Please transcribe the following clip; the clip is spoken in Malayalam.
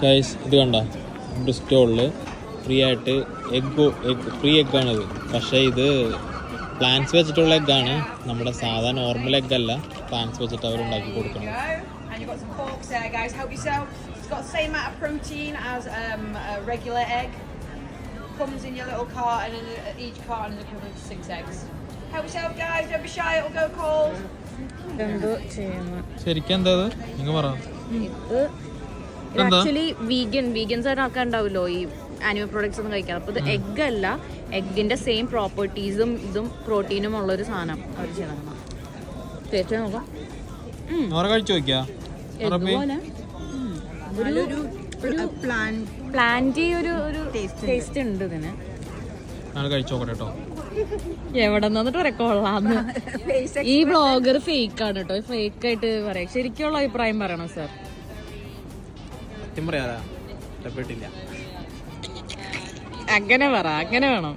ഗൈസ് ഇത് കണ്ട നമ്മുടെ സ്റ്റോളില് ഫ്രീ ആയിട്ട് ഫ്രീ എഗ്ഗാണിത്. പക്ഷേ ഇത് പ്ലാന്റ്സ് വെച്ചിട്ടുള്ള എഗ്ഗാണ്, നമ്മുടെ സാധാ നോർമൽ എഗ് അല്ല. പ്ലാന്റ്സ് വെച്ചിട്ട് അവർ ഉണ്ടാക്കി കൊടുക്കണം. ശരിക്കും എന്താ നിങ്ങൾ പറ. ആക്ച്വലി വീഗൻസ് ആയിട്ട് ആൾക്കാർ ഉണ്ടാവുമല്ലോ ഈ ആനിമൽ പ്രോഡക്ട്സ് ഒന്നും കഴിക്കാം. അപ്പൊ ഇത് എഗ് അല്ല, എഗിന്റെ സെയിം പ്രോപ്പർട്ടീസും ഇതും പ്രോട്ടീനും ഉള്ളൊരു സാധനം അവർ ചെയ്യണം. തേച്ച് നോക്കാം. കഴിച്ചു നോക്കിയാ പ്ലാന്റ് ഒരു ടേസ്റ്റ് ഉണ്ട് ഇതിന്. കഴിച്ചോക്കട്ടെ കേട്ടോ. എവിടെ നിന്നിട്ട് കൊള്ളാന്ന്. ഈ ബ്ലോഗർ ഫേക്ക് ആണ് കേട്ടോ, ഫേക്ക് ആയിട്ട് പറയാം. ശരിക്കുള്ള അഭിപ്രായം പറയണം സാർ. അങ്ങനെ പറ, അങ്ങനെ വേണം.